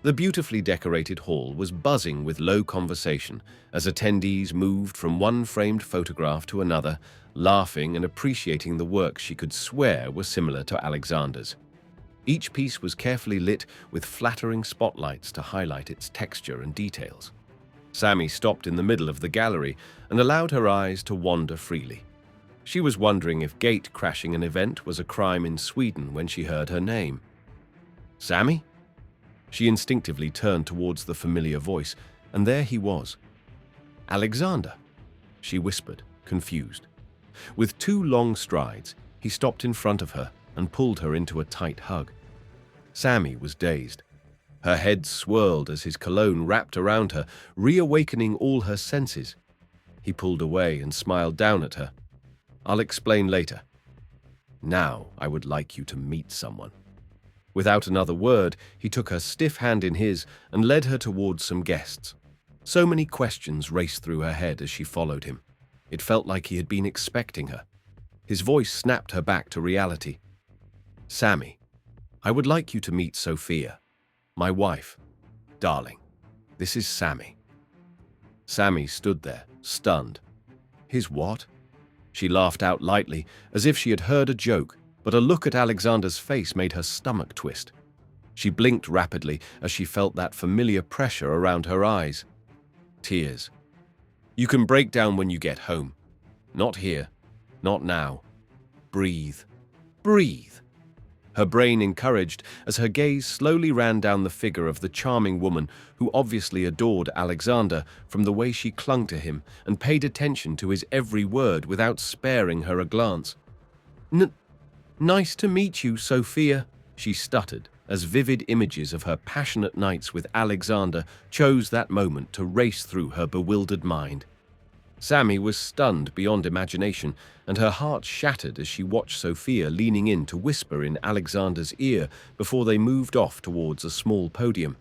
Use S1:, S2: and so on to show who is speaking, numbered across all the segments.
S1: The beautifully decorated hall was buzzing with low conversation as attendees moved from one framed photograph to another, laughing and appreciating the work she could swear were similar to Alexander's. Each piece was carefully lit with flattering spotlights to highlight its texture and details. Sammie stopped in the middle of the gallery and allowed her eyes to wander freely. She was wondering if gate-crashing an event was a crime in Sweden when she heard her name. "Sammie?" She instinctively turned towards the familiar voice, and there he was. "Alexander," she whispered, confused. With 2 long strides, he stopped in front of her and pulled her into a tight hug. Sammie was dazed. Her head swirled as his cologne wrapped around her, reawakening all her senses. He pulled away and smiled down at her. "I'll explain later. Now I would like you to meet someone." Without another word, he took her stiff hand in his and led her towards some guests. So many questions raced through her head as she followed him. It felt like he had been expecting her. His voice snapped her back to reality. "Sammie, I would like you to meet Sophia, my wife. Darling, this is Sammie." Sammie stood there, stunned. "His what?" She laughed out lightly, as if she had heard a joke, but a look at Alexander's face made her stomach twist. She blinked rapidly as she felt that familiar pressure around her eyes. Tears. "You can break down when you get home. Not here. Not now. Breathe. Breathe." Her brain encouraged as her gaze slowly ran down the figure of the charming woman who obviously adored Alexander from the way she clung to him and paid attention to his every word without sparing her a glance. Nice to meet you, Sophia," she stuttered, as vivid images of her passionate nights with Alexander chose that moment to race through her bewildered mind. Sammie was stunned beyond imagination, and her heart shattered as she watched Sophia leaning in to whisper in Alexander's ear before they moved off towards a small podium.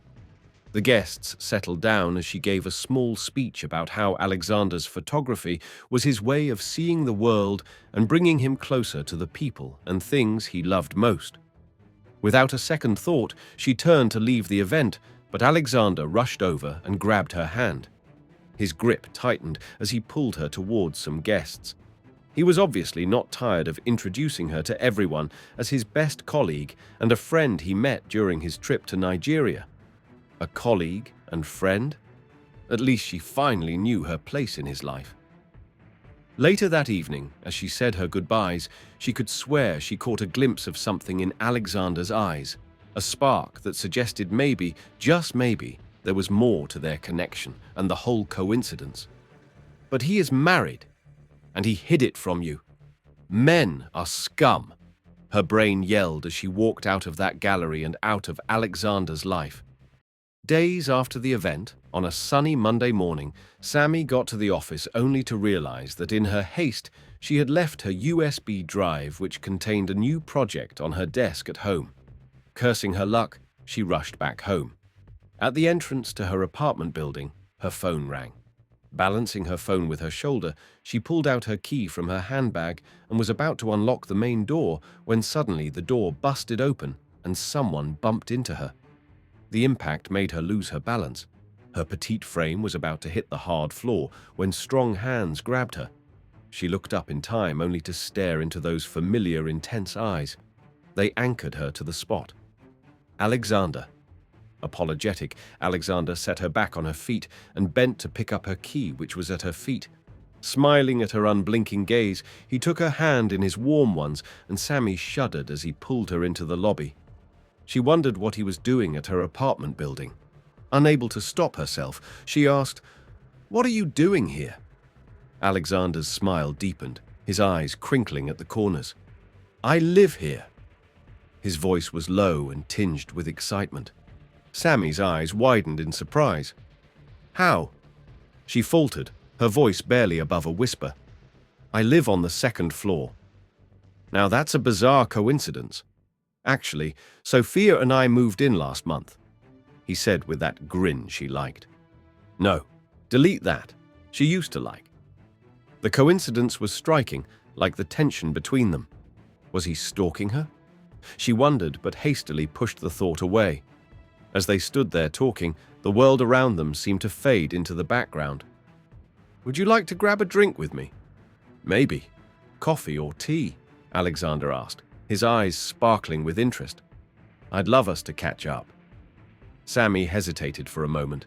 S1: The guests settled down as she gave a small speech about how Alexander's photography was his way of seeing the world and bringing him closer to the people and things he loved most. Without a second thought, she turned to leave the event, but Alexander rushed over and grabbed her hand. His grip tightened as he pulled her towards some guests. He was obviously not tired of introducing her to everyone as his best colleague and a friend he met during his trip to Nigeria. A colleague and friend? At least she finally knew her place in his life. Later that evening, as she said her goodbyes, she could swear she caught a glimpse of something in Alexander's eyes, a spark that suggested maybe, just maybe, there was more to their connection and the whole coincidence. "But he is married, and he hid it from you. Men are scum," her brain yelled as she walked out of that gallery and out of Alexander's life. Days after the event, on a sunny Monday morning, Sammie got to the office only to realize that in her haste she had left her USB drive which contained a new project on her desk at home. Cursing her luck, she rushed back home. At the entrance to her apartment building, her phone rang. Balancing her phone with her shoulder, she pulled out her key from her handbag and was about to unlock the main door when suddenly the door busted open and someone bumped into her. The impact made her lose her balance. Her petite frame was about to hit the hard floor when strong hands grabbed her. She looked up in time only to stare into those familiar, intense eyes. They anchored her to the spot. "Alexander." Apologetic, Alexander set her back on her feet and bent to pick up her key, which was at her feet. Smiling at her unblinking gaze, he took her hand in his warm ones, and Sammie shuddered as he pulled her into the lobby. She wondered what he was doing at her apartment building. Unable to stop herself, she asked, "What are you doing here?" Alexander's smile deepened, his eyes crinkling at the corners. "I live here." His voice was low and tinged with excitement. Sammie's eyes widened in surprise. "How?" She faltered, her voice barely above a whisper. "I live on the 2nd floor." Now that's a bizarre coincidence. Actually, Sophia and I moved in last month, he said with that grin she liked. No, delete that. She used to like. The coincidence was striking, like the tension between them. Was he stalking her? She wondered, but hastily pushed the thought away. As they stood there talking, the world around them seemed to fade into the background. "Would you like to grab a drink with me?" "Maybe. Coffee or tea?" Alexander asked, his eyes sparkling with interest. "I'd love us to catch up." Sammie hesitated for a moment.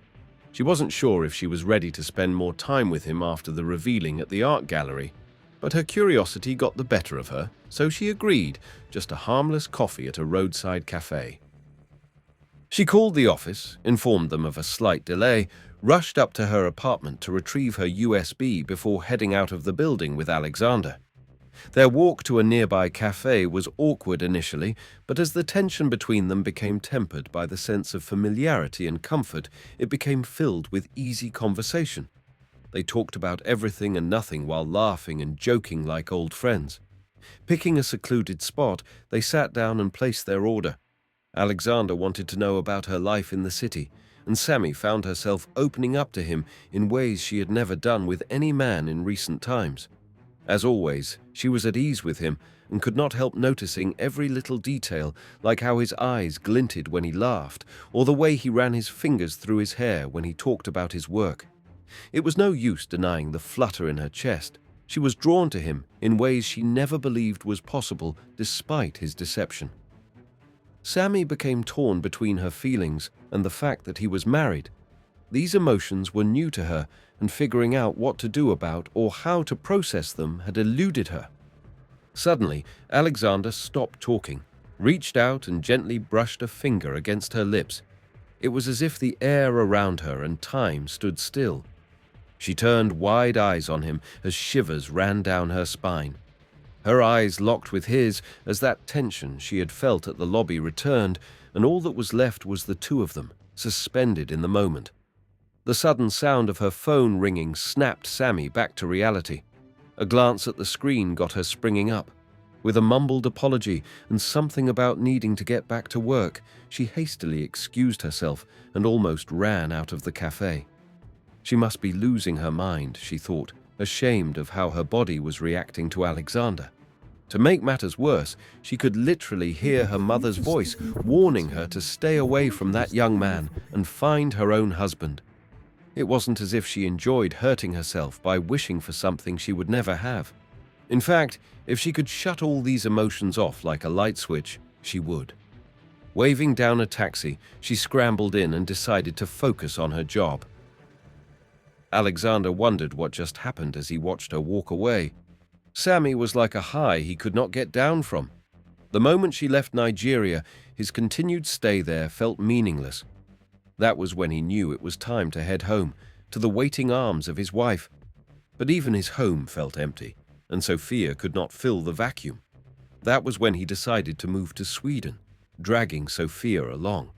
S1: She wasn't sure if she was ready to spend more time with him after the revealing at the art gallery, but her curiosity got the better of her, so she agreed, just a harmless coffee at a roadside cafe. She called the office, informed them of a slight delay, rushed up to her apartment to retrieve her USB before heading out of the building with Alexander. Their walk to a nearby cafe was awkward initially, but as the tension between them became tempered by the sense of familiarity and comfort, it became filled with easy conversation. They talked about everything and nothing while laughing and joking like old friends. Picking a secluded spot, they sat down and placed their order. Alexander wanted to know about her life in the city, and Sammie found herself opening up to him in ways she had never done with any man in recent times. As always, she was at ease with him and could not help noticing every little detail, like how his eyes glinted when he laughed, or the way he ran his fingers through his hair when he talked about his work. It was no use denying the flutter in her chest. She was drawn to him in ways she never believed was possible despite his deception. Sammie became torn between her feelings and the fact that he was married. These emotions were new to her, and figuring out what to do about or how to process them had eluded her. Suddenly, Alexander stopped talking, reached out and gently brushed a finger against her lips. It was as if the air around her and time stood still. She turned wide eyes on him as shivers ran down her spine. Her eyes locked with his as that tension she had felt at the lobby returned, and all that was left was the two of them, suspended in the moment. The sudden sound of her phone ringing snapped Sammie back to reality. A glance at the screen got her springing up. With a mumbled apology and something about needing to get back to work, she hastily excused herself and almost ran out of the cafe. She must be losing her mind, she thought, ashamed of how her body was reacting to Alexander. To make matters worse, she could literally hear her mother's voice warning her to stay away from that young man and find her own husband. It wasn't as if she enjoyed hurting herself by wishing for something she would never have. In fact, if she could shut all these emotions off like a light switch, she would. Waving down a taxi, she scrambled in and decided to focus on her job. Alexander wondered what just happened as he watched her walk away. Sammie was like a high he could not get down from. The moment she left Nigeria, his continued stay there felt meaningless. That was when he knew it was time to head home, to the waiting arms of his wife. But even his home felt empty, and Sophia could not fill the vacuum. That was when he decided to move to Sweden, dragging Sophia along.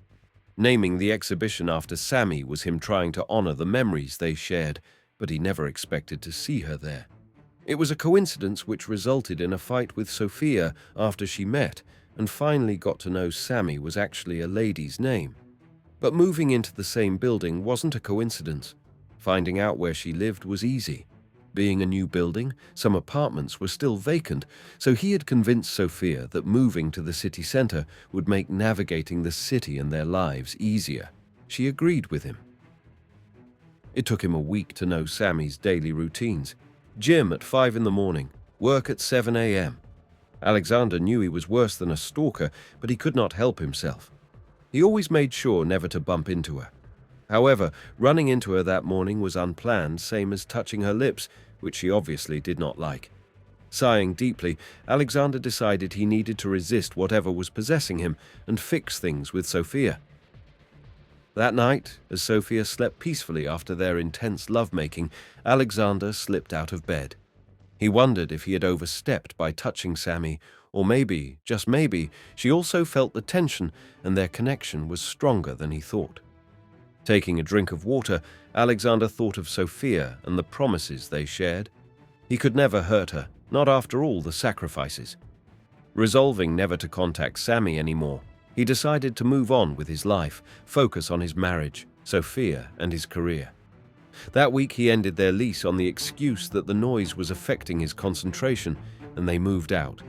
S1: Naming the exhibition after Sammie was him trying to honor the memories they shared, but he never expected to see her there. It was a coincidence which resulted in a fight with Sophia after she met and finally got to know Sammie was actually a lady's name. But moving into the same building wasn't a coincidence. Finding out where she lived was easy. Being a new building, some apartments were still vacant, so he had convinced Sophia that moving to the city center would make navigating the city and their lives easier. She agreed with him. It took him a week to know Sammie's daily routines. Gym at 5 in the morning, work at 7 a.m. Alexander knew he was worse than a stalker, but he could not help himself. He always made sure never to bump into her. However, running into her that morning was unplanned, same as touching her lips, which she obviously did not like. Sighing deeply, Alexander decided he needed to resist whatever was possessing him and fix things with Sophia. That night, as Sophia slept peacefully after their intense lovemaking, Alexander slipped out of bed. He wondered if he had overstepped by touching Sammie, or maybe, just maybe, she also felt the tension and their connection was stronger than he thought. Taking a drink of water, Alexander thought of Sophia and the promises they shared. He could never hurt her, not after all the sacrifices. Resolving never to contact Sammie anymore, he decided to move on with his life, focus on his marriage, Sophia, and his career. That week he ended their lease on the excuse that the noise was affecting his concentration, and they moved out.